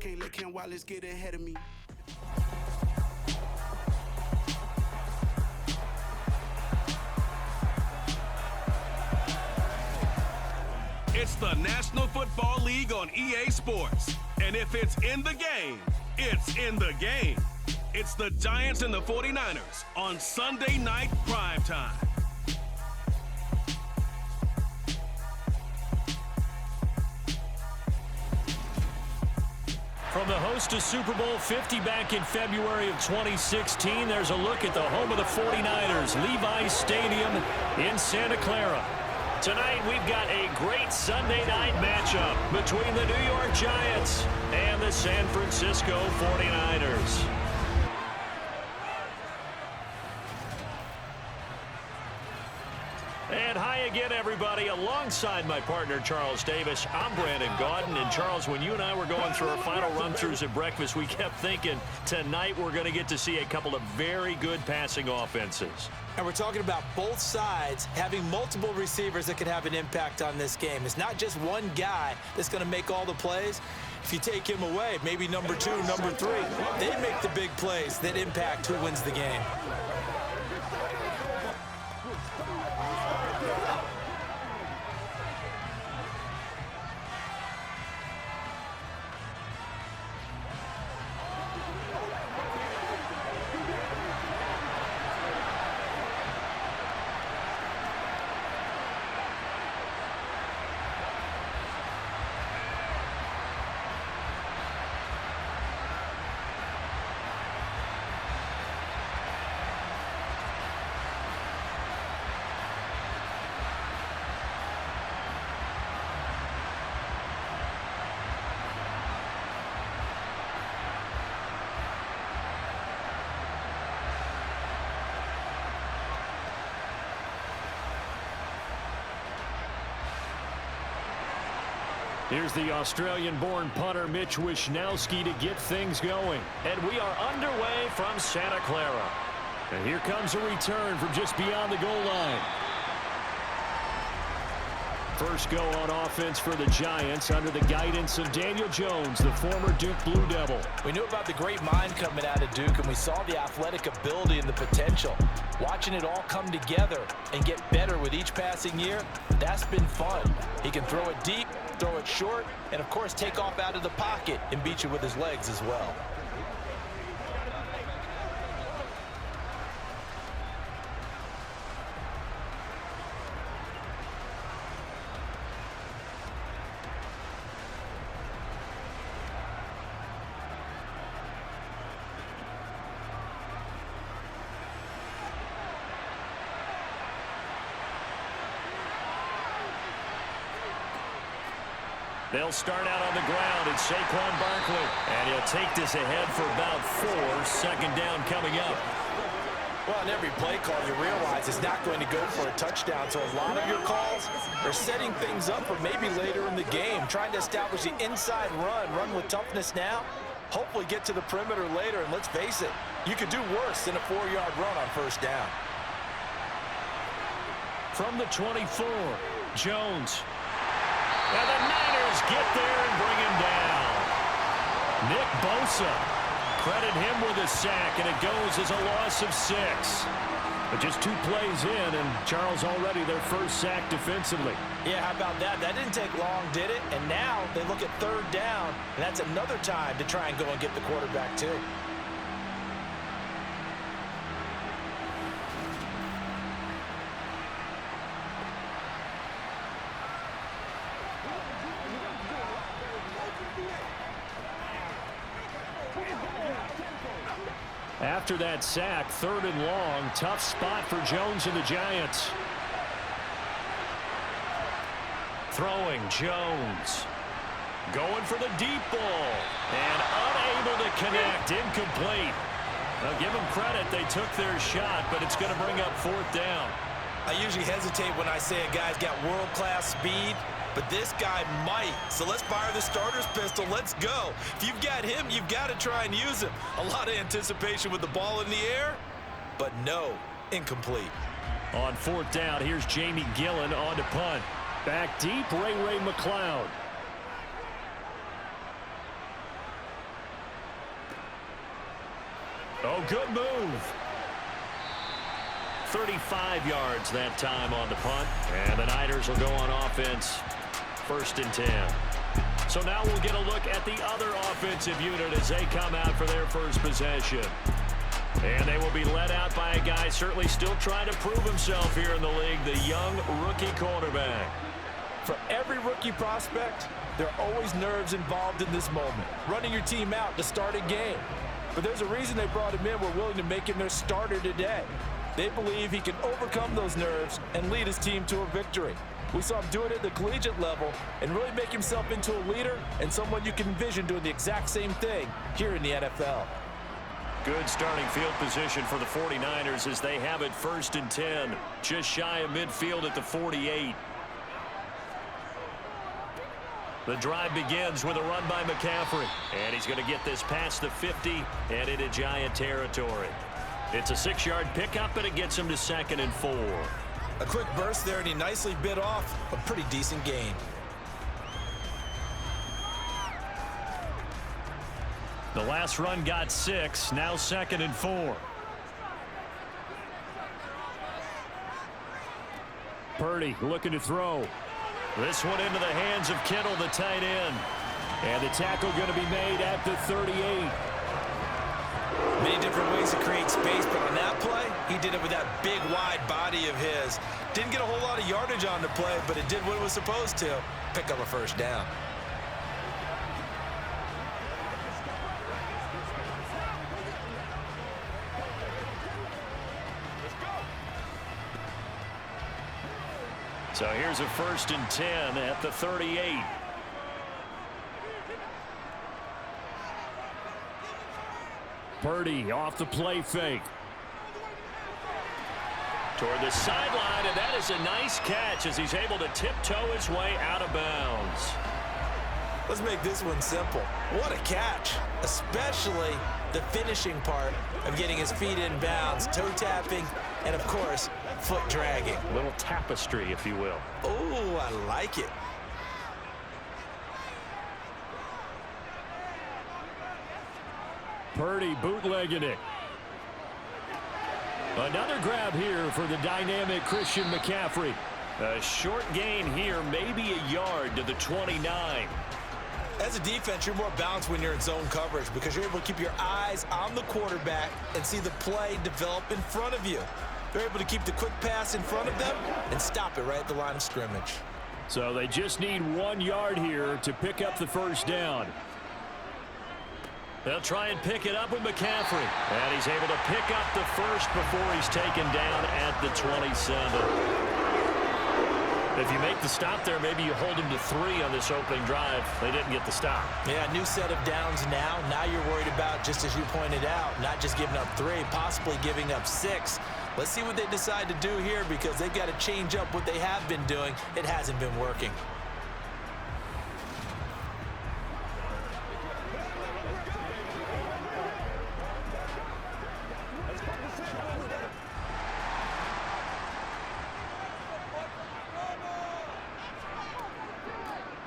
can't let Ken Wallace get ahead of me. It's the National Football League on EA Sports. And if it's in the game, it's in the game. It's the Giants and the 49ers on Sunday Night Primetime. From the host to Super Bowl 50 back in February of 2016, there's a look at the home of the 49ers, Levi's Stadium in Santa Clara. Tonight, we've got a great Sunday night matchup between the New York Giants and the San Francisco 49ers. And hi again, everybody. Alongside my partner, Charles Davis, I'm Brandon Gaudin. And, Charles, when you and I were going through our final run-throughs at breakfast, we kept thinking tonight we're going to get to see a couple of very good passing offenses. And we're talking about both sides having multiple receivers that can have an impact on this game. It's not just one guy that's going to make all the plays. If you take him away, maybe number 2, number 3, they make the big plays that impact who wins the game. Here's the Australian-born punter Mitch Wishnowsky to get things going. And we are underway from Santa Clara. And here comes a return from just beyond the goal line. First go on offense for the Giants under the guidance of Daniel Jones, the former Duke Blue Devil. We knew about the great mind coming out of Duke, and we saw the athletic ability and the potential. Watching it all come together and get better with each passing year, that's been fun. He can throw it deep, throw it short, and of course take off out of the pocket and beat you with his legs as well. They'll start out on the ground. It's Saquon Barkley. And he'll take this ahead for about 4. Second down coming up. Well, in every play call, you realize it's not going to go for a touchdown. So a lot of your calls are setting things up for maybe later in the game, trying to establish the inside run with toughness now, hopefully get to the perimeter later. And let's face it, you could do worse than a 4-yard run on first down. From the 24, Jones. And the Niners get there and bring him down. Nick Bosa. Credit him with a sack, and it goes as a loss of 6. But just 2 plays in, and Charles already their first sack defensively. Yeah, how about that? That didn't take long, did it? And now they look at third down, and that's another time to try and go and get the quarterback too. After that sack, 3rd and long, tough spot for Jones and the Giants. Throwing, Jones. Going for the deep ball. And unable to connect, incomplete. Now give them credit, they took their shot, but it's going to bring up 4th down. I usually hesitate when I say a guy's got world-class speed, but this guy might. So let's fire the starter's pistol. Let's go. If you've got him, you've got to try and use him. A lot of anticipation with the ball in the air, but no, incomplete. On 4th down, here's Jamie Gillen on to punt. Back deep, Ray McCloud. Oh, good move. 35 yards that time on the punt. And the Niners will go on offense, 1st and 10. So now we'll get a look at the other offensive unit as they come out for their first possession. And they will be led out by a guy certainly still trying to prove himself here in the league, the young rookie quarterback. For every rookie prospect, there are always nerves involved in this moment. Running your team out to start a game. But there's a reason they brought him in. We're willing to make him their starter today. They believe he can overcome those nerves and lead his team to a victory. We saw him do it at the collegiate level and really make himself into a leader and someone you can envision doing the exact same thing here in the NFL. Good starting field position for the 49ers as they have it 1st and 10, just shy of midfield at the 48. The drive begins with a run by McCaffrey, and he's going to get this past the 50 and into Giant territory. It's a 6-yard pickup, and it gets him to 2nd and 4. A quick burst there, and he nicely bit off a pretty decent gain. The last run got 6, now 2nd and 4. Purdy looking to throw. This one into the hands of Kittle, the tight end. And the tackle going to be made at the 38. Many different ways to create space, but on that play, he did it with that big, wide body of his. Didn't get a whole lot of yardage on the play, but it did what it was supposed to, pick up a 1st down. So here's a 1st and 10 at the 38. Purdy off the play fake. Toward the sideline, and that is a nice catch as he's able to tiptoe his way out of bounds. Let's make this one simple. What a catch, especially the finishing part of getting his feet in bounds, toe tapping, and of course, foot dragging. A little tapestry, if you will. Oh, I like it. Purdy bootlegging it. Another grab here for the dynamic Christian McCaffrey. A short gain here, maybe a yard to the 29. As a defense, you're more balanced when you're in zone coverage because you're able to keep your eyes on the quarterback and see the play develop in front of you. They're able to keep the quick pass in front of them and stop it right at the line of scrimmage. So they just need 1 yard here to pick up the 1st down. They'll try and pick it up with McCaffrey. And he's able to pick up the 1st before he's taken down at the 27. If you make the stop there, maybe you hold him to 3 on this opening drive. They didn't get the stop. Yeah, new set of downs now. Now you're worried about, just as you pointed out, not just giving up 3, possibly giving up 6. Let's see what they decide to do here because they've got to change up what they have been doing. It hasn't been working.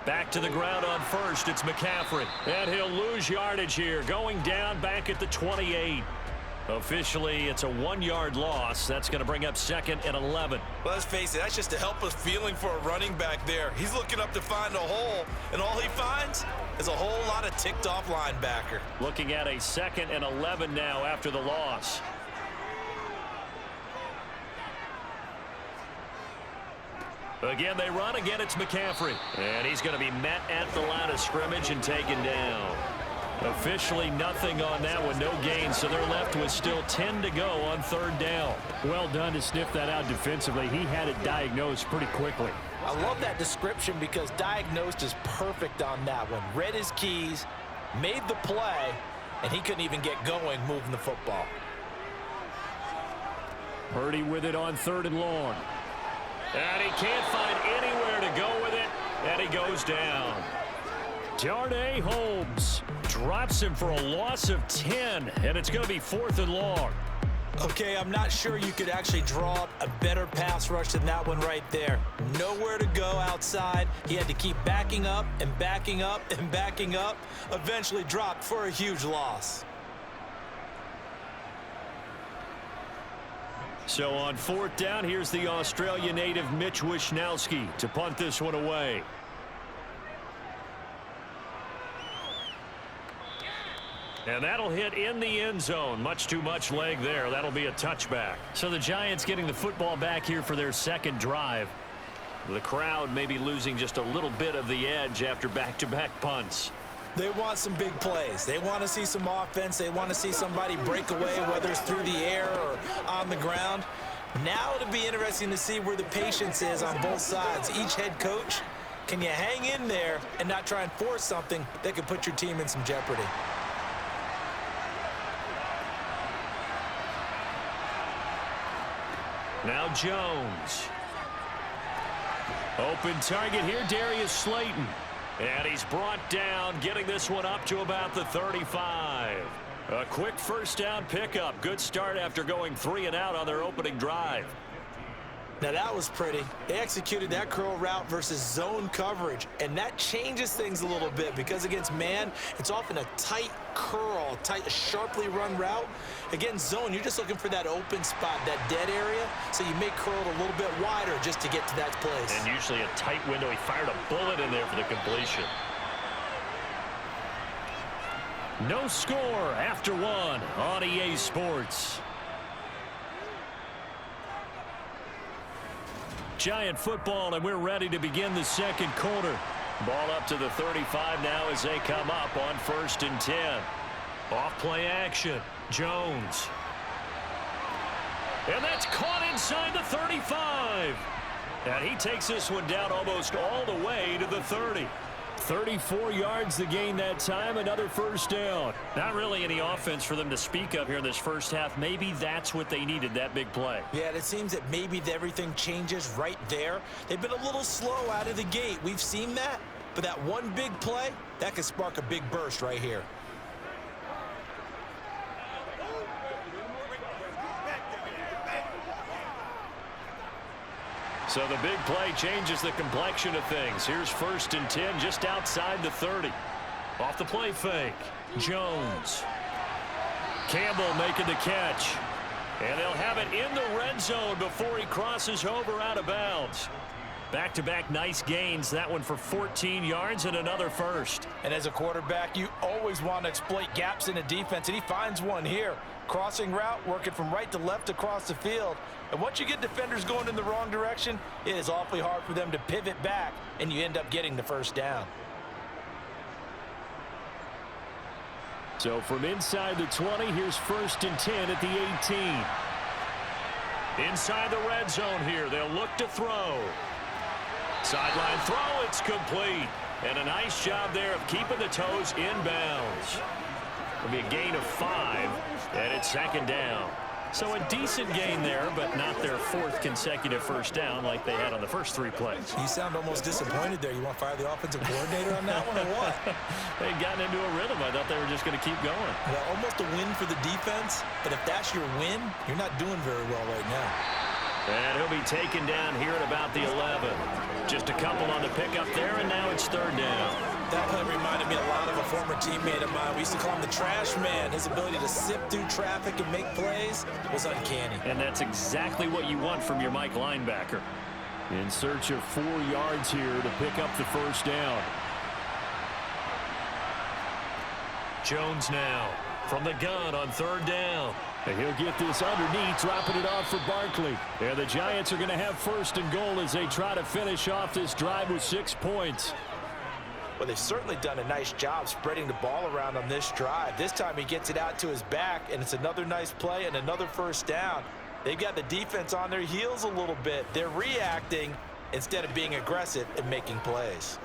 Back to the ground on 1st. It's McCaffrey. And he'll lose yardage here. Going down back at the 28. Officially, it's a 1-yard loss. That's going to bring up 2nd and 11. Well, let's face it, that's just a helpless feeling for a running back there. He's looking up to find a hole, and all he finds is a whole lot of ticked-off linebacker. Looking at a 2nd and 11 now after the loss. Again, they run. Again, it's McCaffrey. And he's going to be met at the line of scrimmage and taken down. Officially nothing on that one, no gain, so they're left with still 10 to go on 3rd down. Well done to sniff that out defensively. He had it diagnosed pretty quickly. I love that description because diagnosed is perfect on that one. Read his keys, made the play, and he couldn't even get going moving the football. Purdy with it on 3rd and long. And he can't find anywhere to go with it, and he goes down. Darnay Holmes drops him for a loss of 10, and it's going to be 4th and long. Okay, I'm not sure you could actually draw up a better pass rush than that one right there. Nowhere to go outside. He had to keep backing up and backing up and backing up. Eventually dropped for a huge loss. So on 4th down, here's the Australia native Mitch Wishnowsky to punt this one away. And that'll hit in the end zone. Much too much leg there. That'll be a touchback. So the Giants getting the football back here for their second drive. The crowd may be losing just a little bit of the edge after back-to-back punts. They want some big plays. They want to see some offense. They want to see somebody break away, whether it's through the air or on the ground. Now it'll be interesting to see where the patience is on both sides. Each head coach, can you hang in there and not try and force something that could put your team in some jeopardy? Now Jones. Open target here, Darius Slayton. And he's brought down, getting this one up to about the 35. A quick first down pickup. Good start after going 3 and out on their opening drive. Now that was pretty. They executed that curl route versus zone coverage, and that changes things a little bit because against man, it's often a tight curl, sharply run route. Against zone, you're just looking for that open spot, that dead area, so you may curl it a little bit wider just to get to that place. And usually a tight window. He fired a bullet in there for the completion. No score after 1 on EA Sports. Giant football, and we're ready to begin the second quarter. Ball up to the 35 now as they come up on 1st and 10. Off play action. Jones. And that's caught inside the 35. And he takes this one down almost all the way to the 30. 34 yards the gain that time, another first down. Not really any offense for them to speak of here in this first half. Maybe that's what they needed, that big play. Yeah, it seems that maybe everything changes right there. They've been a little slow out of the gate. We've seen that. But that one big play, that could spark a big burst right here. So the big play changes the complexion of things. Here's 1st and 10 just outside the 30. Off the play fake. Jones. Campbell making the catch. And they'll have it in the red zone before he crosses over out of bounds. Back-to-back nice gains. That one for 14 yards and another first. And as a quarterback, you always want to exploit gaps in a defense, and he finds one here. Crossing route, working from right to left across the field. And once you get defenders going in the wrong direction, it is awfully hard for them to pivot back, and you end up getting the first down. So from inside the 20, here's 1st and 10 at the 18. Inside the red zone here, they'll look to throw. Sideline throw, it's complete. And a nice job there of keeping the toes inbounds. It'll be a gain of 5, and it's 2nd down. So a decent gain there, but not their 4th consecutive first down like they had on the first 3 plays. You sound almost disappointed there. You want to fire the offensive coordinator on that one or what? They'd gotten into a rhythm. I thought they were just going to keep going. Well, almost a win for the defense, but if that's your win, you're not doing very well right now. And he'll be taken down here at about the 11. Just a couple on the pickup there, and now it's 3rd down. That play reminded me a lot of a former teammate of mine. We used to call him the trash man. His ability to sift through traffic and make plays was uncanny. And that's exactly what you want from your Mike linebacker. In search of 4 yards here to pick up the first down. Jones now from the gun on 3rd down. And he'll get this underneath, dropping it off for Barkley. And the Giants are going to have 1st and goal as they try to finish off this drive with 6 points. Well, they've certainly done a nice job spreading the ball around on this drive. This time he gets it out to his back, and it's another nice play and another first down. They've got the defense on their heels a little bit. They're reacting instead of being aggressive and making plays.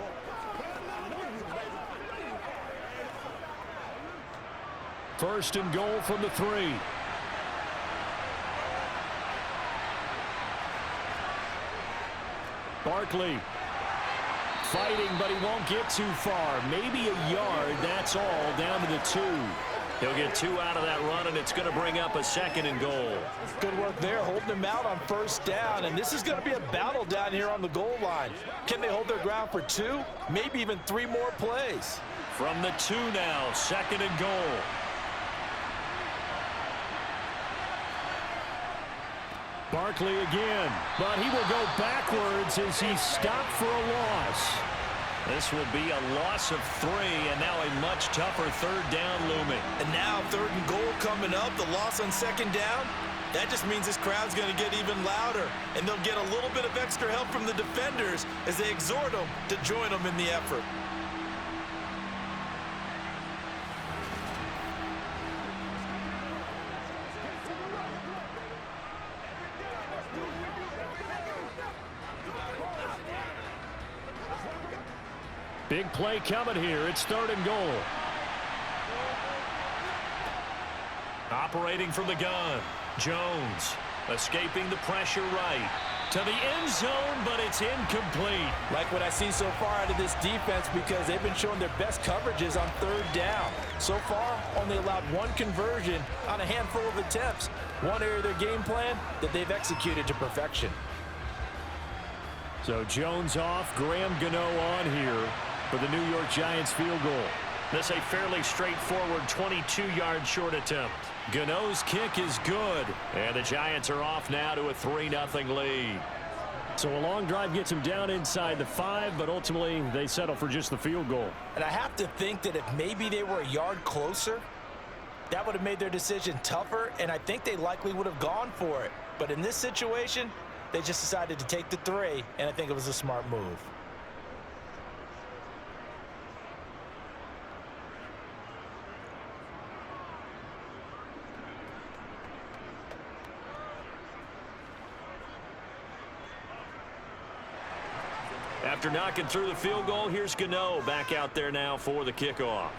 First and goal from the 3. Barkley fighting, but he won't get too far. Maybe a yard, that's all, down to the 2. He'll get 2 out of that run, and it's going to bring up a 2nd and goal. Good work there, holding him out on 1st down, and this is going to be a battle down here on the goal line. Can they hold their ground for 2? Maybe even 3 more plays. From the 2 now, 2nd and goal. Barkley again, but he will go backwards as he's stopped for a loss. This will be a loss of 3, and now a much tougher third down looming. And now 3rd and goal coming up, the loss on 2nd down. That just means this crowd's going to get even louder, and they'll get a little bit of extra help from the defenders as they exhort them to join them in the effort. Big play coming here. It's 3rd and goal. Operating from the gun. Jones escaping the pressure right to the end zone, but it's incomplete. Like what I see so far out of this defense, because they've been showing their best coverages on 3rd down. So far, only allowed 1 conversion on a handful of attempts. One area of their game plan that they've executed to perfection. So Jones off, Graham Gano on here for the New York Giants field goal. This a fairly straightforward 22-yard short attempt. Gano's kick is good, and the Giants are off now to a 3-0 lead. So a long drive gets them down inside the 5, but ultimately they settle for just the field goal. And I have to think that if maybe they were a yard closer, that would have made their decision tougher, and I think they likely would have gone for it. But in this situation, they just decided to take the 3, and I think it was a smart move. After knocking through the field goal, here's Gano back out there now for the kickoff.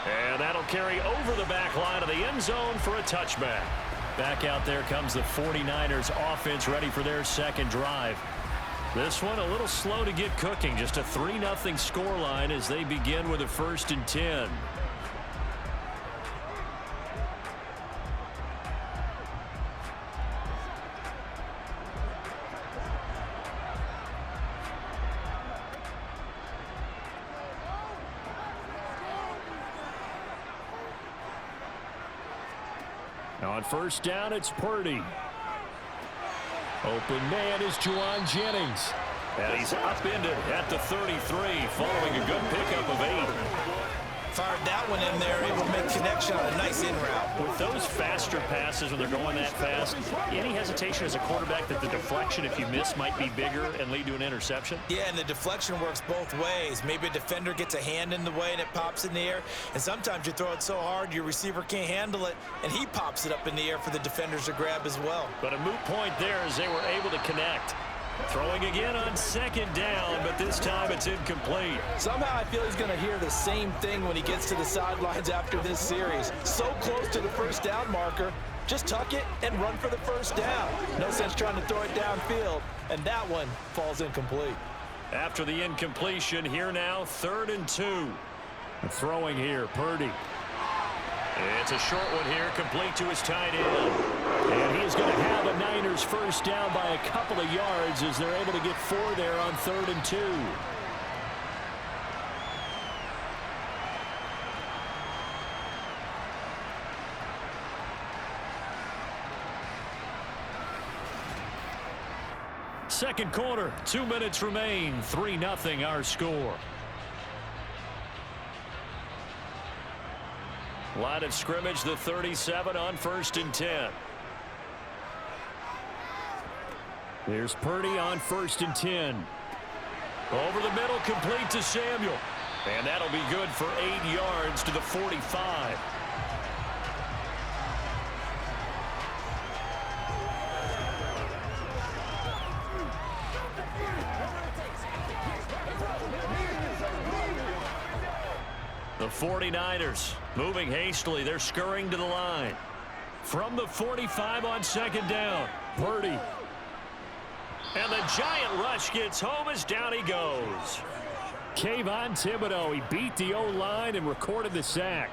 And that'll carry over the back line of the end zone for a touchback. Back out there comes the 49ers offense ready for their 2nd drive. This one a little slow to get cooking. Just a 3-0 scoreline as they begin with a 1st and 10. On 1st down, it's Purdy. Open man is Juwan Jennings. And he's upended at the 33 following a good pickup of 8. Fired that one in there, able to make connection on a nice in route. With those faster passes when they're going that fast, any hesitation as a quarterback that the deflection, if you miss, might be bigger and lead to an interception? Yeah, and the deflection works both ways. Maybe a defender gets a hand in the way and it pops in the air, and sometimes you throw it so hard your receiver can't handle it, and he pops it up in the air for the defenders to grab as well. But a moot point there as they were able to connect. Throwing again on 2nd down, but this time it's incomplete. Somehow I feel he's going to hear the same thing when he gets to the sidelines after this series. So close to the 1st down marker. Just tuck it and run for the 1st down. No sense trying to throw it downfield, and that one falls incomplete. After the incompletion, here now 3rd and 2. Throwing here, Purdy. It's a short one here, complete to his tight end. And he is going to have a Niners 1st down by a couple of yards as they're able to get 4 there on 3rd and 2. Second quarter, 2 minutes remain, 3-0 our score. Line of scrimmage, the 37 on 1st and 10. Here's Purdy on 1st and 10. Over the middle, complete to Samuel. And that'll be good for 8 yards to the 45. The 49ers moving hastily. They're scurrying to the line. From the 45 on 2nd down, Purdy. And the giant rush gets home as down he goes. Kayvon Thibodeau, he beat the O-line and recorded the sack.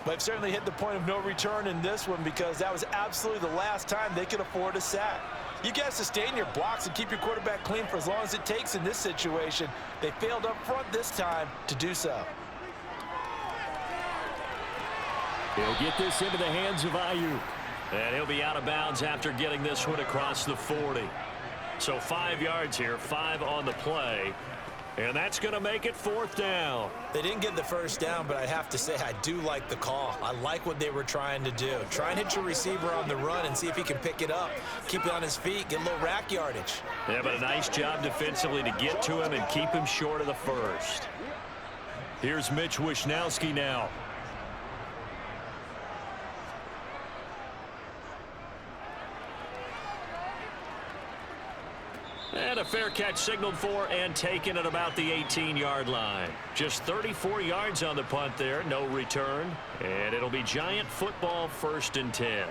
They've certainly hit the point of no return in this one because that was absolutely the last time they could afford a sack. You got to sustain your blocks and keep your quarterback clean for as long as it takes in this situation. They failed up front this time to do so. He'll get this into the hands of Ayuk. And he'll be out of bounds after getting this one across the 40. So 5 yards here, 5 on the play. And that's going to make it 4th down. They didn't get the first down, but I have to say I do like the call. I like what they were trying to do. Try and hit your receiver on the run and see if he can pick it up. Keep it on his feet, get a little rack yardage. Yeah, but a nice job defensively to get to him and keep him short of the first. Here's Mitch Wishnowski now. And a fair catch signaled for and taken at about the 18-yard line. Just 34 yards on the punt there, no return. And it'll be Giant football 1st and 10.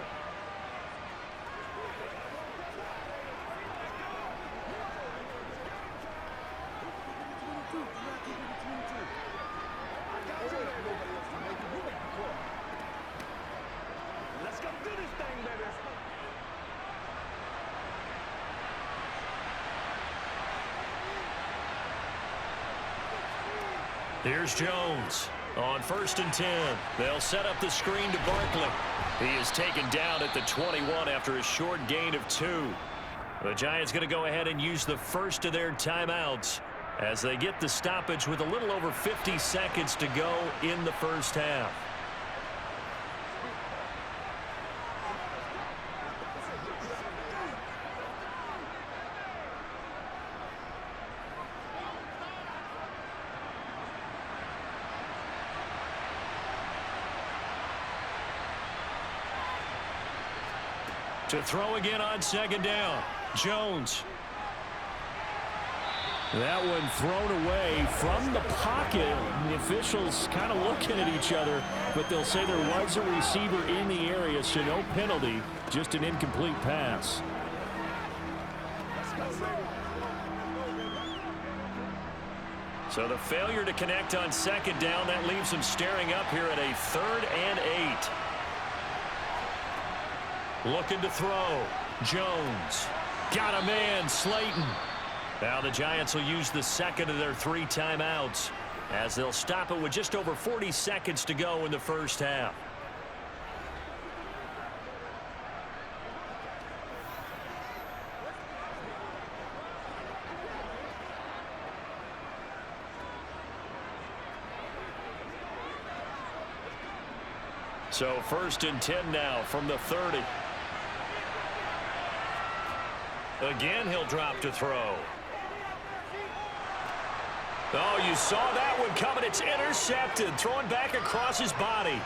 Here's Jones on 1st and 10. They'll set up the screen to Barkley. He is taken down at the 21 after a short gain of 2. The Giants going to go ahead and use the first of their timeouts as they get the stoppage with a little over 50 seconds to go in the first half. To throw again on 2nd down. Jones. That one thrown away from the pocket. The officials kind of looking at each other, but they'll say there was a receiver in the area, so no penalty, just an incomplete pass. So the failure to connect on 2nd down, that leaves them staring up here at a 3rd and 8. Looking to throw. Jones. Got a man, Slayton. Now the Giants will use the second of their 3 timeouts as they'll stop it with just over 40 seconds to go in the first half. So 1st and 10 now from the 30. Again, he'll drop to throw. Oh, you saw that one coming. It's intercepted. Throwing back across his body.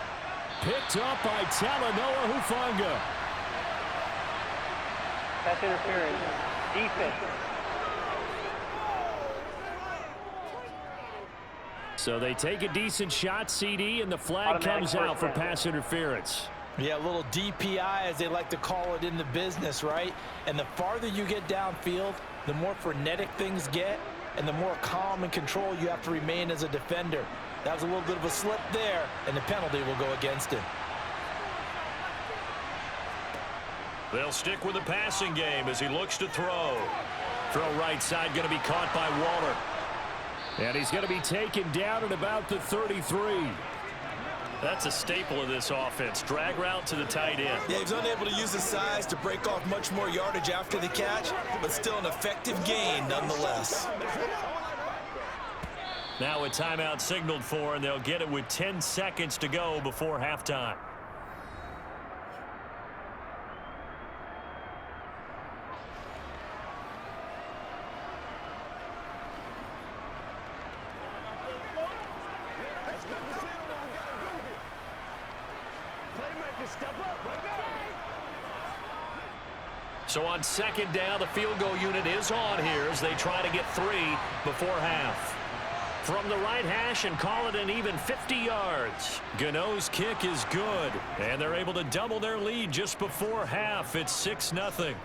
Picked up by Talanoa Hufanga. Pass interference. Defense. So they take a decent shot, CD, and the flag comes out for pass interference. Yeah, a little DPI, as they like to call it in the business, right? And the farther you get downfield, the more frenetic things get, and the more calm and control you have to remain as a defender. That was a little bit of a slip there, and the penalty will go against him. They'll stick with the passing game as he looks to throw. Throw right side going to be caught by Waller. And he's going to be taken down at about the 33. That's a staple of this offense. Drag route to the tight end. Yeah, he's unable to use his size to break off much more yardage after the catch, but still an effective gain nonetheless. Now a timeout signaled for, and they'll get it with 10 seconds to go before halftime. So on 2nd down, the field goal unit is on here as they try to get 3 before half. From the right hash and call it an even 50 yards. Gano's kick is good, and they're able to double their lead just before half. It's 6-0.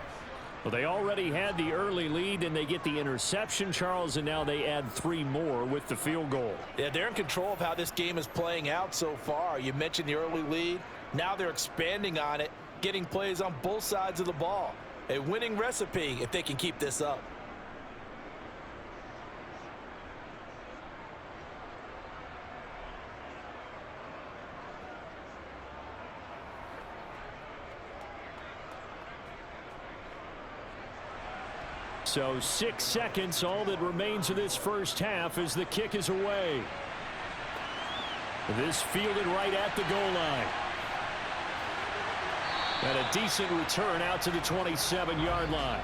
Well, they already had the early lead, and they get the interception, Charles, and now they add 3 more with the field goal. Yeah, they're in control of how this game is playing out so far. You mentioned the early lead. Now they're expanding on it, getting plays on both sides of the ball. A winning recipe if they can keep this up. So 6 seconds, all that remains of this first half as the kick is away. This fielded right at the goal line. And a decent return out to the 27-yard line.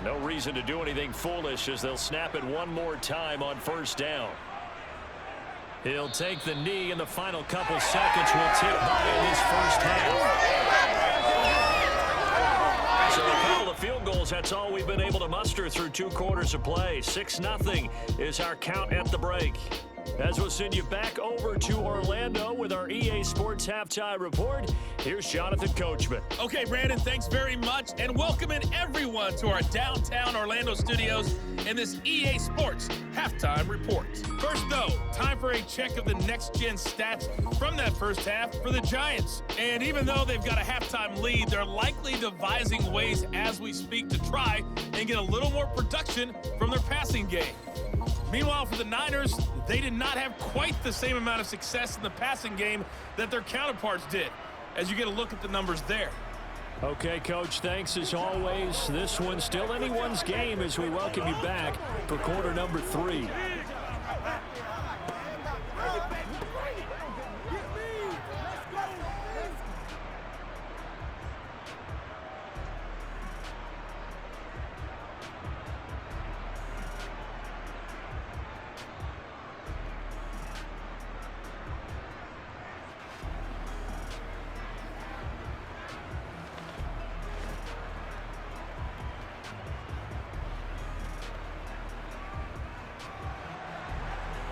No reason to do anything foolish as they'll snap it one more time on first down. He'll take the knee in the final couple seconds. Will tick by in this first half. So a couple of field goals, that's all we've been able to muster through 2 quarters of play. 6-0 is our count at the break. As we'll send you back over to Orlando with our EA Sports Halftime Report, here's Jonathan Coachman. Okay, Brandon, thanks very much, and welcoming everyone to our downtown Orlando studios in this EA Sports Halftime Report. First, though, time for a check of the next-gen stats from that first half for the Giants. And even though they've got a halftime lead, they're likely devising ways as we speak to try and get a little more production from their passing game. Meanwhile, for the Niners, they did not have quite the same amount of success in the passing game that their counterparts did, as you get a look at the numbers there. Okay, Coach, thanks as always. This one's still anyone's game as we welcome you back for quarter number 3.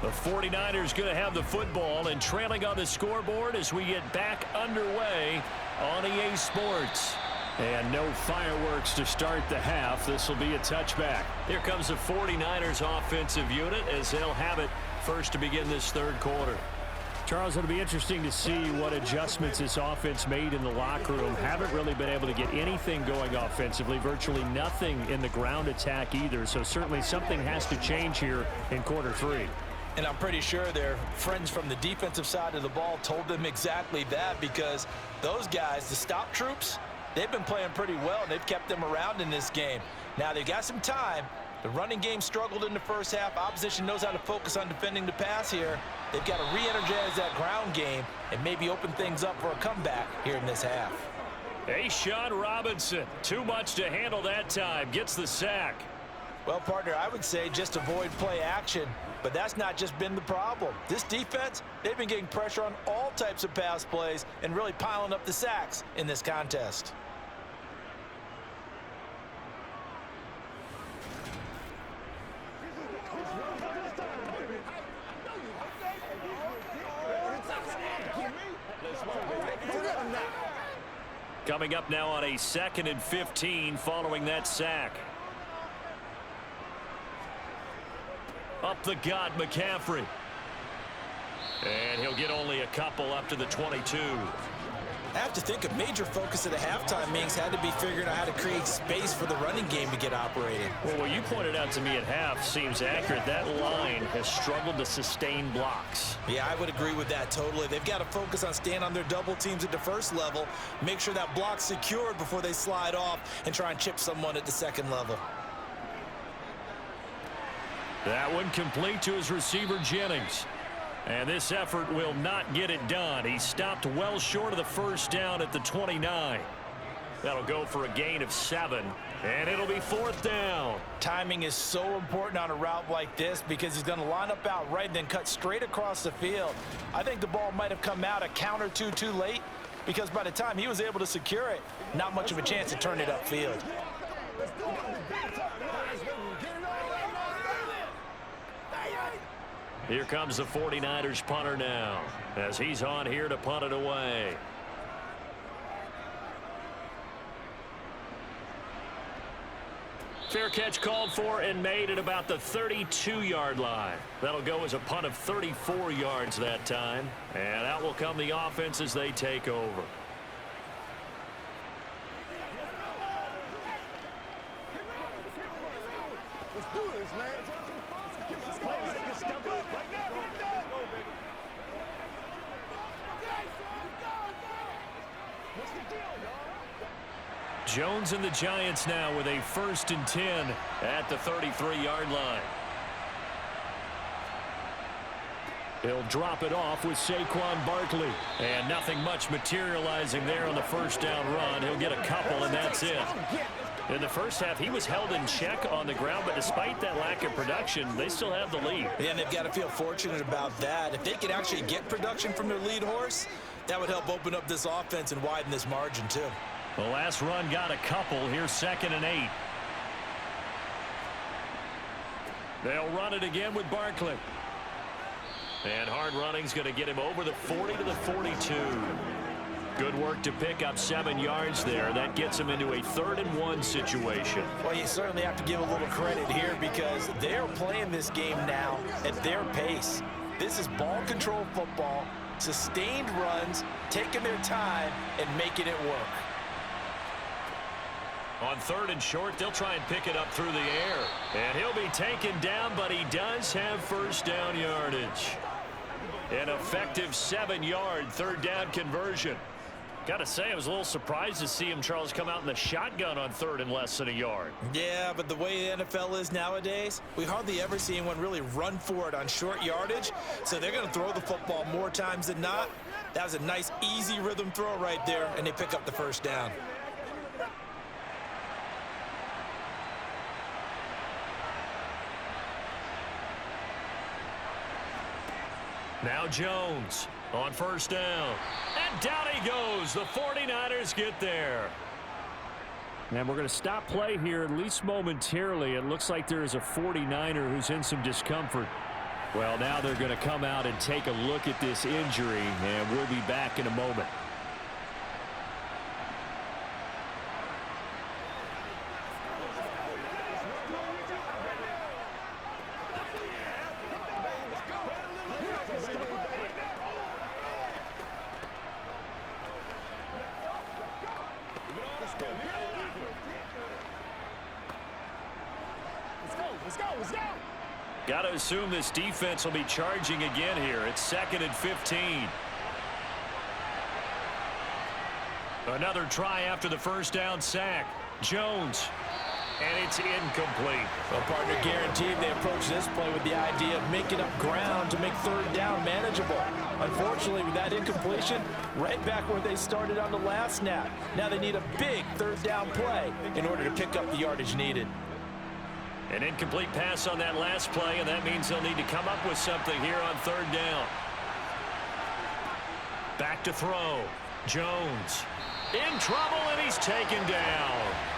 The 49ers going to have the football and trailing on the scoreboard as we get back underway on EA Sports. And no fireworks to start the half. This will be a touchback. Here comes the 49ers offensive unit as they'll have it first to begin this third quarter. Charles, it'll be interesting to see what adjustments this offense made in the locker room. Haven't really been able to get anything going offensively, virtually nothing in the ground attack either. So certainly something has to change here in quarter 3. And I'm pretty sure their friends from the defensive side of the ball told them exactly that, because those guys, the stop troops, they've been playing pretty well, and they've kept them around in this game. Now, they've got some time. The running game struggled in the first half. Opposition knows how to focus on defending the pass here. They've got to re-energize that ground game and maybe open things up for a comeback here in this half. Hey, Sean Robinson, too much to handle that time. Gets the sack. Well, partner, I would say just avoid play action, but that's not just been the problem. This defense, they've been getting pressure on all types of pass plays and really piling up the sacks in this contest. Coming up now on a 2nd and 15 following that sack. Up the gut, McCaffrey. And he'll get only a couple up to the 22. I have to think a major focus of the halftime meetings had to be figuring out how to create space for the running game to get operating. Well, what you pointed out to me at half seems accurate. That line has struggled to sustain blocks. Yeah, I would agree with that totally. They've got to focus on staying on their double teams at the first level, make sure that block's secured before they slide off and try and chip someone at the second level. That one complete to his receiver, Jennings. And this effort will not get it done. He stopped well short of the first down at the 29. That'll go for a gain of 7, and it'll be 4th down. Timing is so important on a route like this because he's going to line up out right and then cut straight across the field. I think the ball might have come out a count or two too late, because by the time he was able to secure it, not much of a chance to turn it upfield. Here comes the 49ers punter now, as he's on here to punt it away. Fair catch called for and made at about the 32-yard line. That'll go as a punt of 34 yards that time. And out will come the offense as they take over. Let's do this, man. Jones and the Giants now with a 1st and 10 at the 33-yard line. He'll drop it off with Saquon Barkley. And nothing much materializing there on the first down run. He'll get a couple, and that's it. In the first half, he was held in check on the ground, but despite that lack of production, they still have the lead. Yeah, and they've got to feel fortunate about that. If they could actually get production from their lead horse, that would help open up this offense and widen this margin, too. The last run got a couple. Here's 2nd and 8. They'll run it again with Barkley. And hard running's going to get him over the 40 to the 42. Good work to pick up 7 yards there. That gets him into a 3rd and 1 situation. Well, you certainly have to give a little credit here because they're playing this game now at their pace. This is ball control football, sustained runs, taking their time, and making it work. On 3rd and short, they'll try and pick it up through the air. And he'll be taken down, but he does have first down yardage. An effective 7-yard 3rd down conversion. Got to say, I was a little surprised to see him, Charles, come out in the shotgun on 3rd and less than a yard. Yeah, but the way the NFL is nowadays, we hardly ever see anyone really run for it on short yardage. So they're going to throw the football more times than not. That was a nice, easy rhythm throw right there, and they pick up the first down. Now Jones on 1st down. And down he goes. The 49ers get there. And we're going to stop play here, at least momentarily. It looks like there is a 49er who's in some discomfort. Well, now they're going to come out and take a look at this injury, and we'll be back in a moment. Got to assume this defense will be charging again here. It's 2nd and 15. Another try after the first down sack. Jones. And it's incomplete. Well, partner, guaranteed they approach this play with the idea of making up ground to make 3rd down manageable. Unfortunately, with that incompletion, right back where they started on the last snap. Now they need a big 3rd down play in order to pick up the yardage needed. An incomplete pass on that last play, and that means they'll need to come up with something here on 3rd down. Back to throw. Jones in trouble, and he's taken down.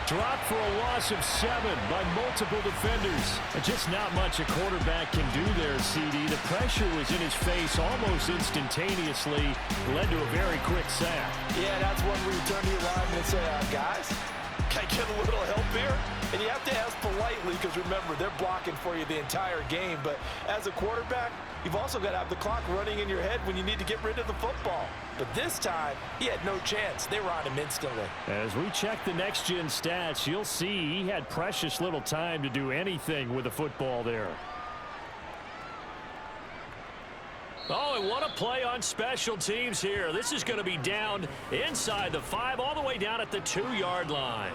Dropped for a loss of 7 by multiple defenders. Just not much a quarterback can do there, CD. The pressure was in his face almost instantaneously. Led to a very quick sack. Yeah, that's one where you turn to your lineman and say, guys, can I get a little help here? And you have to ask politely because, remember, they're blocking for you the entire game. But as a quarterback, you've also got to have the clock running in your head when you need to get rid of the football. But this time, he had no chance. They were on him instantly. As we check the next-gen stats, you'll see he had precious little time to do anything with the football there. Oh, and what a play on special teams here. This is going to be down inside the 5, all the way down at the 2-yard line.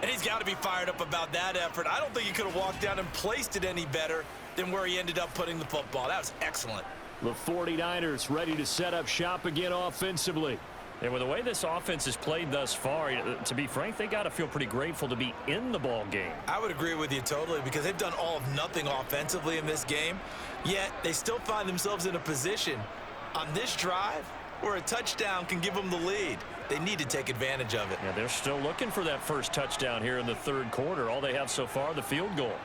And he's got to be fired up about that effort. I don't think he could have walked down and placed it any better than where he ended up putting the football. That was excellent. The 49ers ready to set up shop again offensively. And with the way this offense has played thus far, to be frank, they got to feel pretty grateful to be in the ball game. I would agree with you totally because they've done all of nothing offensively in this game, yet they still find themselves in a position on this drive where a touchdown can give them the lead. They need to take advantage of it. Yeah, they're still looking for that first touchdown here in the 3rd quarter. All they have so far, the field goal.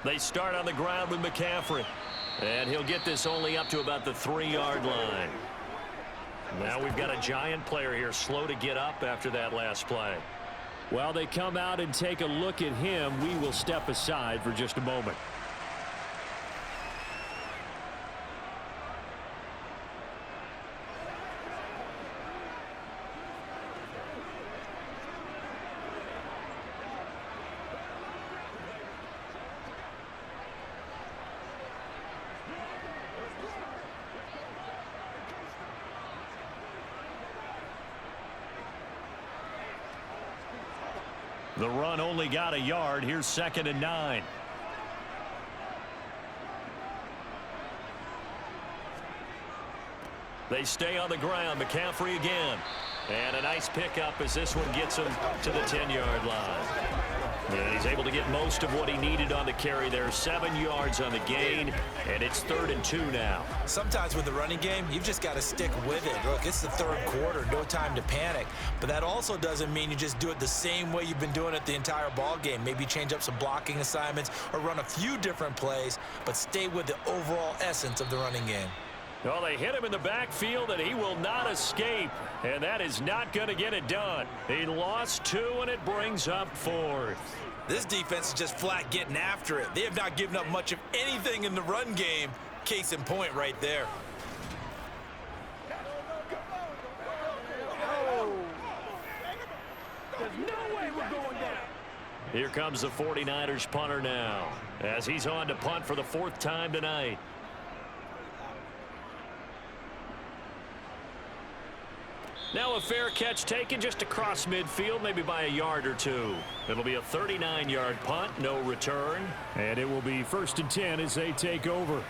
They start on the ground with McCaffrey. And he'll get this only up to about the 3-yard line. Now we've got a Giant player here slow to get up after that last play. While they come out and take a look at him, we will step aside for just a moment. The run only got a yard. Here's 2nd and 9. They stay on the ground. McCaffrey again. And a nice pickup as this one gets him to the 10-yard line. And he's able to get most of what he needed on the carry there. 7 yards on the gain, and it's 3rd and 2 now. Sometimes with the running game, you've just got to stick with it. Look, it's the 3rd quarter, no time to panic. But that also doesn't mean you just do it the same way you've been doing it the entire ball game. Maybe change up some blocking assignments or run a few different plays, but stay with the overall essence of the running game. Well, they hit him in the backfield, and he will not escape. And that is not going to get it done. He lost 2, and it brings up 4th. This defense is just flat getting after it. They have not given up much of anything in the run game. Case in point right there. There's no way we're going down. Here comes the 49ers punter now, as he's on to punt for the 4th time tonight. Now a fair catch taken just across midfield, maybe by a yard or 2. It'll be a 39-yard punt, no return. And it will be 1st and 10 as they take over.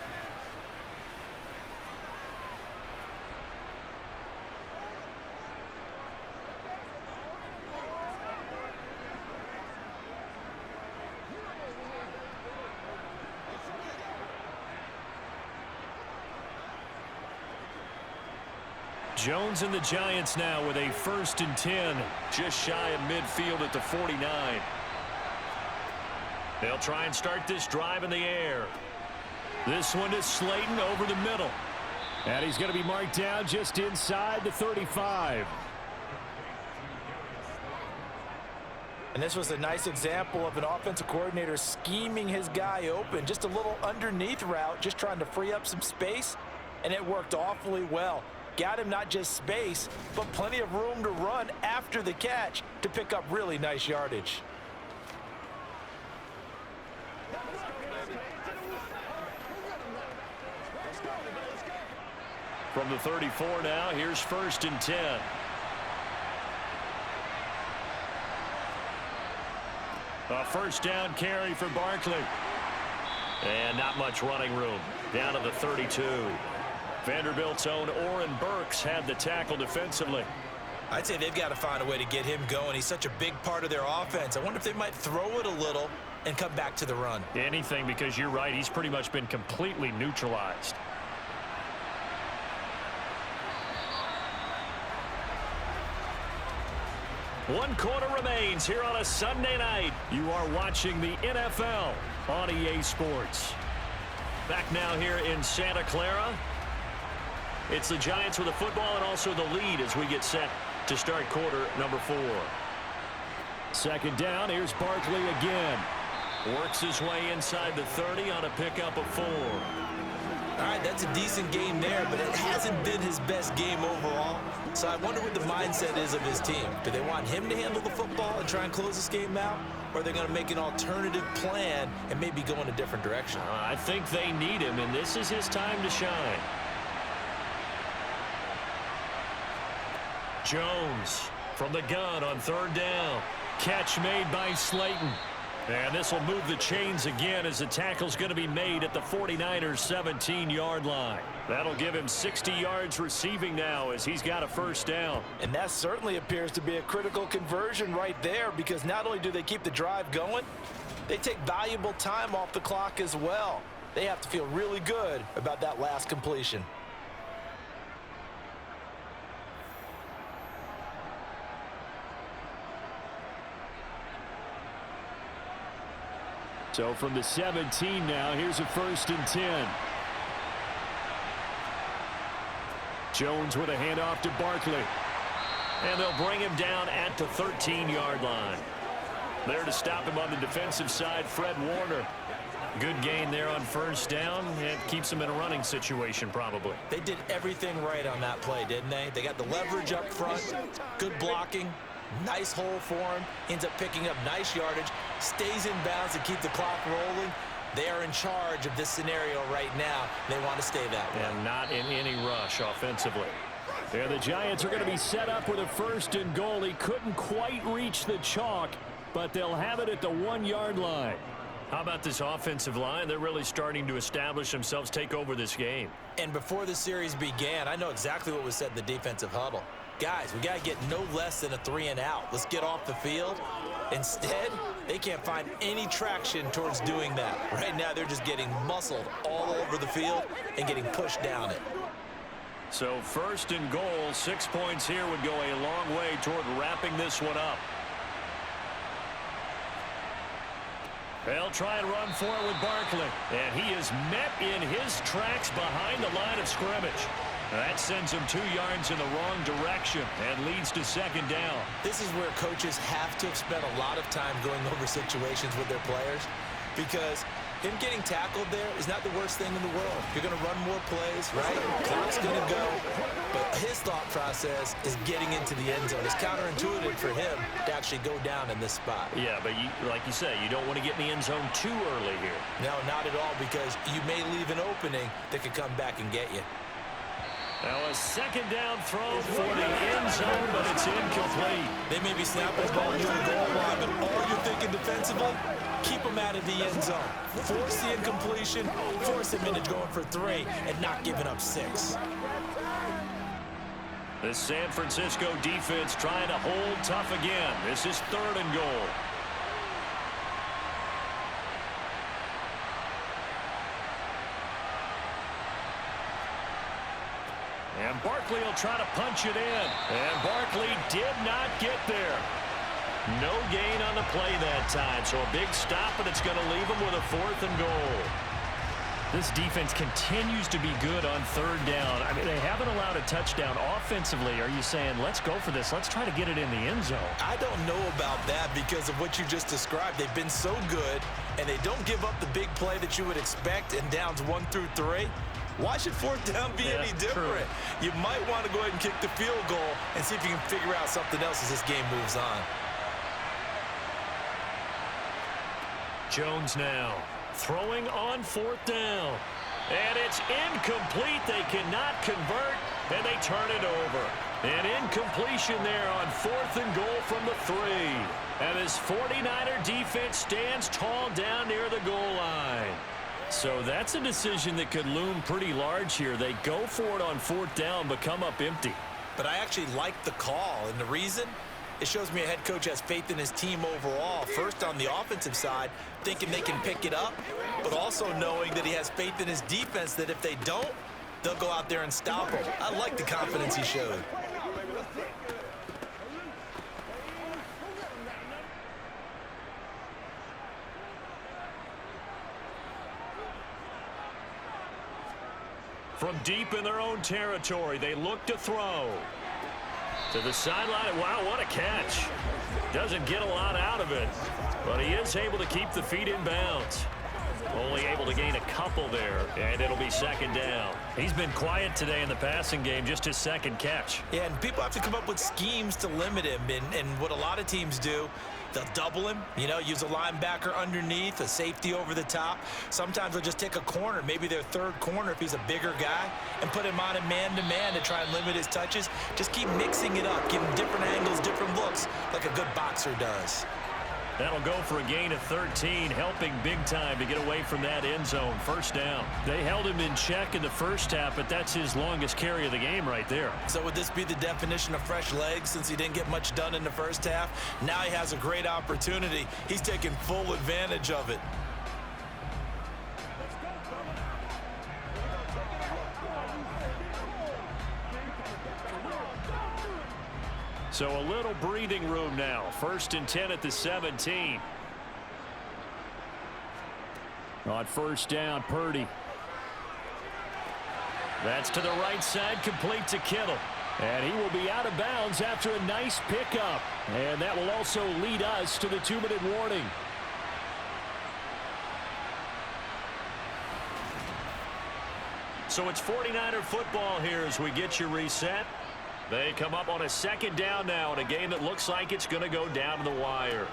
Jones and the Giants now with a 1st and 10, just shy of midfield at the 49. They'll try and start this drive in the air. This one is Slayton over the middle. And he's going to be marked down just inside the 35. And this was a nice example of an offensive coordinator scheming his guy open. Just a little underneath route, just trying to free up some space. And it worked awfully well. Got him not just space, but plenty of room to run after the catch to pick up really nice yardage. From the 34 now, here's 1st and 10. A 1st down carry for Barkley. And not much running room. Down to the 32. Vanderbilt's own Oren Burks had the tackle defensively. I'd say they've got to find a way to get him going. He's such a big part of their offense. I wonder if they might throw it a little and come back to the run. Anything, because you're right, he's pretty much been completely neutralized. One quarter remains here on a Sunday night. You are watching the NFL on EA Sports. Back now here in Santa Clara. It's the Giants with the football and also the lead as we get set to start quarter number 4. 2nd down. Here's Barkley again. Works his way inside the 30 on a pickup of 4. All right, that's a decent game there, but it hasn't been his best game overall. So I wonder what the mindset is of his team. Do they want him to handle the football and try and close this game out? Or are they going to make an alternative plan and maybe go in a different direction? I think they need him, and this is his time to shine. Jones from the gun on 3rd down. Catch made by Slayton. And this will move the chains again as the tackle's going to be made at the 49ers 17-yard line. That'll give him 60 yards receiving now as he's got a 1st down. And that certainly appears to be a critical conversion right there, because not only do they keep the drive going, they take valuable time off the clock as well. They have to feel really good about that last completion. So from the 17 now, here's a 1st and 10. Jones with a handoff to Barkley. And they'll bring him down at the 13-yard line. There to stop him on the defensive side, Fred Warner. Good gain there on 1st down. It keeps him in a running situation probably. They did everything right on that play, didn't they? They got the leverage up front, good blocking, nice hole for him, ends up picking up nice yardage, stays in bounds to keep the clock rolling. They are in charge of this scenario right now. They want to stay that way. And not in any rush offensively. There, the Giants are going to be set up with a 1st and goal. He couldn't quite reach the chalk, but they'll have it at the 1-yard line. How about this offensive line? They're really starting to establish themselves, take over this game. And before the series began, I know exactly what was said in the defensive huddle. Guys, we got to get no less than a 3-and-out. Let's get off the field. Instead, they can't find any traction towards doing that. Right now, they're just getting muscled all over the field and getting pushed down it. So 1st and goal, 6 points here would go a long way toward wrapping this one up. They'll try and run for it with Barkley. And he is met in his tracks behind the line of scrimmage. That sends him 2 yards in the wrong direction and leads to 2nd down. This is where coaches have to have spent a lot of time going over situations with their players, because him getting tackled there is not the worst thing in the world. You're going to run more plays, right? Clock's going to go. But his thought process is getting into the end zone. It's counterintuitive for him to actually go down in this spot. Yeah, but like you say, you don't want to get in the end zone too early here. No, not at all, because you may leave an opening that could come back and get you. Now a 2nd down throw for the end zone, but it's incomplete. They may be snapping the ball near the goal line, but all you're thinking defensively, keep them out of the end zone. Force the incompletion, force him into going for 3, and not giving up 6. The San Francisco defense trying to hold tough again. This is 3rd and goal. And Barkley will try to punch it in. And Barkley did not get there. No gain on the play that time. So a big stop, and it's going to leave him with a 4th and goal. This defense continues to be good on 3rd down. I mean, they haven't allowed a touchdown offensively. Are you saying, let's go for this? Let's try to get it in the end zone. I don't know about that because of what you just described. They've been so good, and they don't give up the big play that you would expect in downs 1 through 3. Why should 4th down be any different? True. You might want to go ahead and kick the field goal and see if you can figure out something else as this game moves on. Jones now throwing on 4th down. And it's incomplete. They cannot convert, and they turn it over. An incompletion there on 4th and goal from the 3. And this 49er defense stands tall down near the goal line. So that's a decision that could loom pretty large here. They go for it on 4th down, but come up empty. But I actually like the call, and the reason? It shows me a head coach has faith in his team overall. First, on the offensive side, thinking they can pick it up, but also knowing that he has faith in his defense that if they don't, they'll go out there and stop him. I like the confidence he showed. From deep in their own territory, they look to throw. To the sideline. Wow, what a catch. Doesn't get a lot out of it, but he is able to keep the feet in bounds. Only able to gain a couple there, and it'll be 2nd down. He's been quiet today in the passing game, just his 2nd catch. Yeah, and people have to come up with schemes to limit him, and what a lot of teams do, they'll double him, use a linebacker underneath, a safety over the top. Sometimes they'll just take a corner, maybe their 3rd corner if he's a bigger guy, and put him on a man-to-man to try and limit his touches. Just keep mixing it up, give him different angles, different looks, like a good boxer does. That'll go for a gain of 13, helping big time to get away from that end zone. 1st down. They held him in check in the first half, but that's his longest carry of the game right there. So would this be the definition of fresh legs since he didn't get much done in the first half? Now he has a great opportunity. He's taking full advantage of it. So a little breathing room now. 1st and 10 at the 17. On 1st down, Purdy. That's to the right side, complete to Kittle. And he will be out of bounds after a nice pickup. And that will also lead us to the 2-minute warning. So it's 49er football here as we get you reset. They come up on a 2nd down now in a game that looks like it's going to go down to the wire.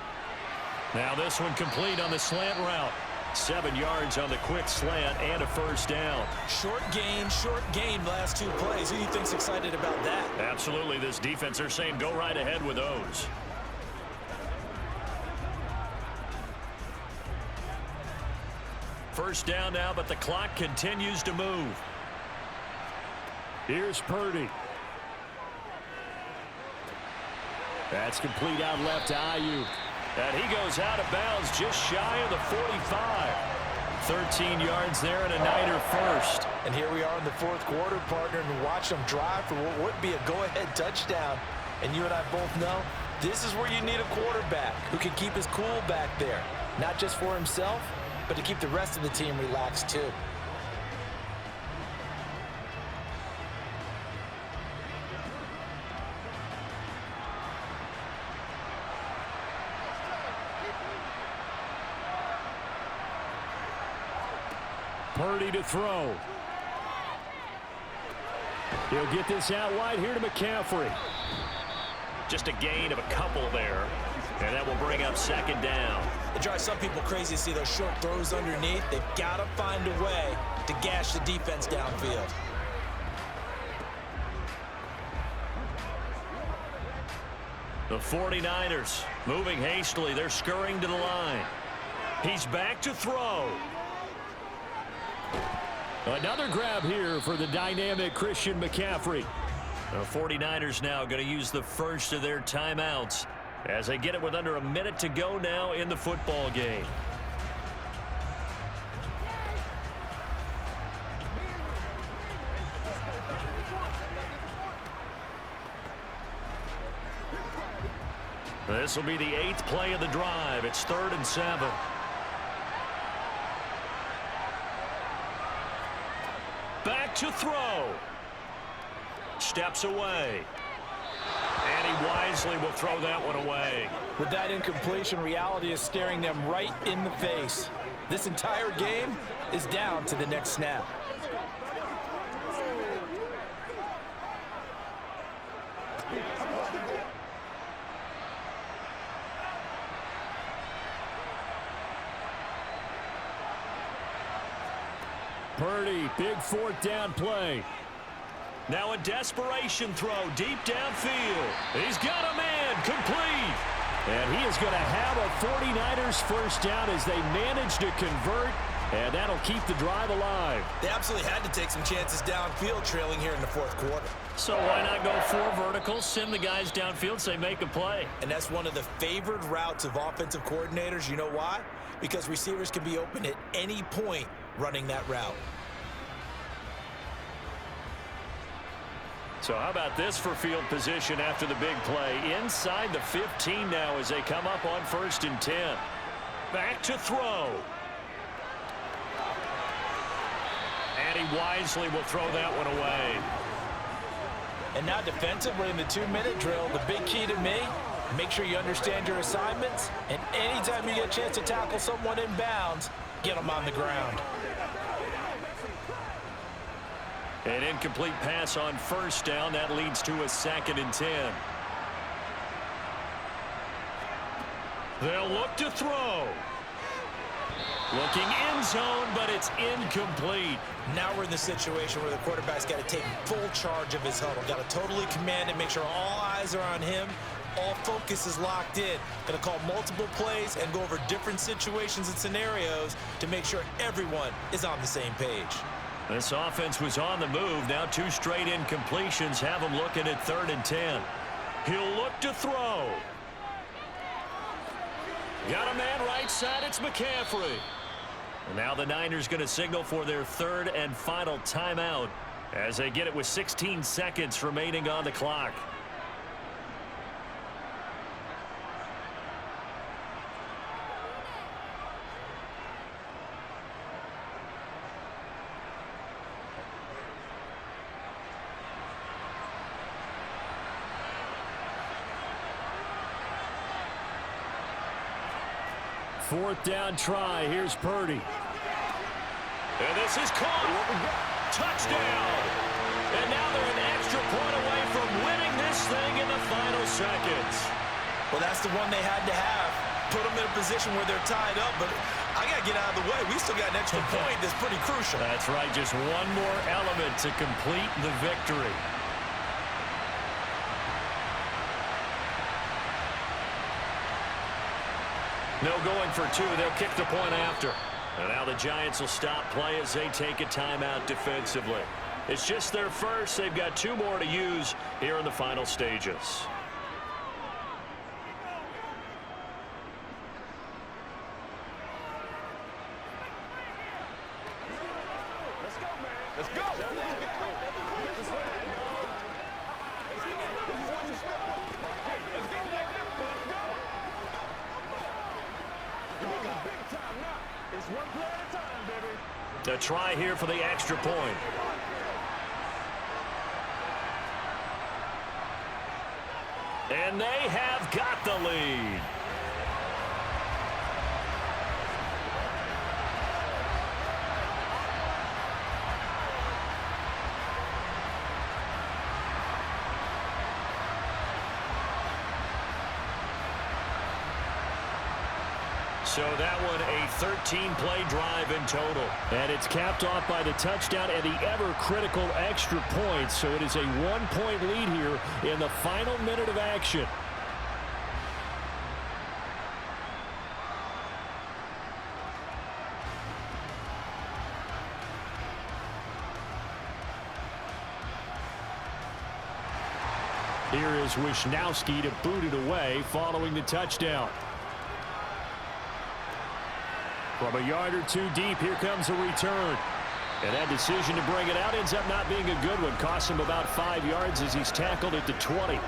Now this one complete on the slant route. 7 yards on the quick slant and a 1st down. Short gain last 2 plays. Who do you think's excited about that? Absolutely. This defense, they're saying go right ahead with those. First down now, but the clock continues to move. Here's Purdy. That's complete out left to Ayuk. And he goes out of bounds just shy of the 45. 13 yards there and a Niner first. And here we are in the fourth quarter, partner, and watch them drive for what would be a go-ahead touchdown. And you and I both know this is where you need a quarterback who can keep his cool back there. Not just for himself, but to keep the rest of the team relaxed too. Purdy to throw. He'll get this out wide here to McCaffrey. Just a gain of a couple there. And that will bring up second down. It drives some people crazy to see those short throws underneath. They've got to find a way to gash the defense downfield. The 49ers moving hastily. They're scurrying to the line. He's back to throw. Another grab here for the dynamic Christian McCaffrey. The 49ers now going to use the first of their timeouts as they get it with under a minute to go now in the football game. This will be the 8th play of the drive. It's 3rd and 7. Back to throw. Steps away. And he wisely will throw that one away. With that incompletion, reality is staring them right in the face. This entire game is down to the next snap. Purdy, big 4th down play. Now a desperation throw deep downfield. He's got a man, complete. And he is going to have a 49ers first down as they manage to convert, and that'll keep the drive alive. They absolutely had to take some chances downfield trailing here in the fourth quarter. So why not go 4 verticals, send the guys downfield, say make a play. And that's one of the favored routes of offensive coordinators. You know why? Because receivers can be open at any point running that route. So how about this for field position after the big play? Inside the 15 now as they come up on 1st and 10. Back to throw. And he wisely will throw that one away. And now defensively in the 2-minute drill, the big key to me, make sure you understand your assignments, and anytime you get a chance to tackle someone in bounds, get them on the ground. An incomplete pass on 1st down. That leads to a 2nd and 10. They'll look to throw. Looking end zone, but it's incomplete. Now we're in the situation where the quarterback's got to take full charge of his huddle. Got to totally command it, make sure all eyes are on him. All focus is locked in. Going to call multiple plays and go over different situations and scenarios to make sure everyone is on the same page. This offense was on the move. Now 2 straight incompletions have him looking at 3rd and 10. He'll look to throw. Got a man right side. It's McCaffrey. And now the Niners going to signal for their 3rd and final timeout as they get it with 16 seconds remaining on the clock. Fourth down try. Here's Purdy. And this is caught. Touchdown. And now they're an extra point away from winning this thing in the final seconds. Well, that's the one they had to have. Put them in a position where they're tied up, but I got to get out of the way. We still got an extra point that's pretty crucial. That's right. Just one more element to complete the victory. No going for 2. They'll kick the point after. And now the Giants will stop play as they take a timeout defensively. It's just their first. They've got 2 more to use here in the final stages. Let's go. It's one play at a time, baby. The try here for the extra point. And they have got the lead. So that one a 13-play drive in total. And it's capped off by the touchdown and the ever-critical extra point. So it is a 1-point lead here in the final minute of action. Here is Wisnowski to boot it away following the touchdown. From a yard or 2 deep, here comes a return. And that decision to bring it out ends up not being a good one. Costs him about 5 yards as he's tackled at the 20.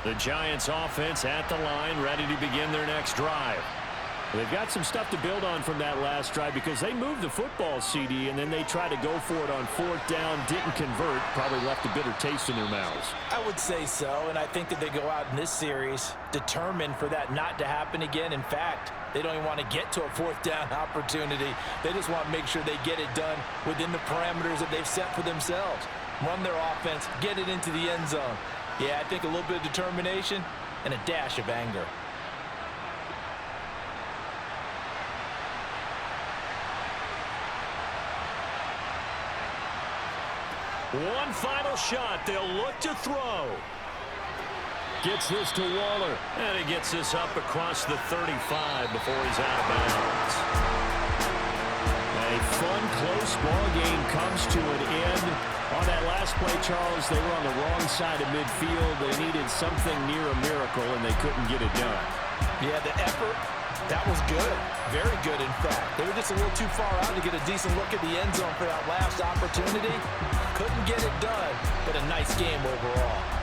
The Giants offense at the line, ready to begin their next drive. They've got some stuff to build on from that last drive because they moved the football, CD, and then they tried to go for it on 4th down, didn't convert, probably left a bitter taste in their mouths. I would say so, and I think that they go out in this series determined for that not to happen again. In fact, they don't even want to get to a 4th down opportunity. They just want to make sure they get it done within the parameters that they've set for themselves. Run their offense, get it into the end zone. Yeah, I think a little bit of determination and a dash of anger. One final shot. They'll look to throw. Gets this to Waller. And he gets this up across the 35 before he's out of bounds. A fun, close ball game comes to an end. On that last play, Charles, they were on the wrong side of midfield. They needed something near a miracle, and they couldn't get it done. Yeah, the effort, that was good. Very good, in fact. They were just a little too far out to get a decent look at the end zone for that last opportunity. Couldn't get it done, but a nice game overall.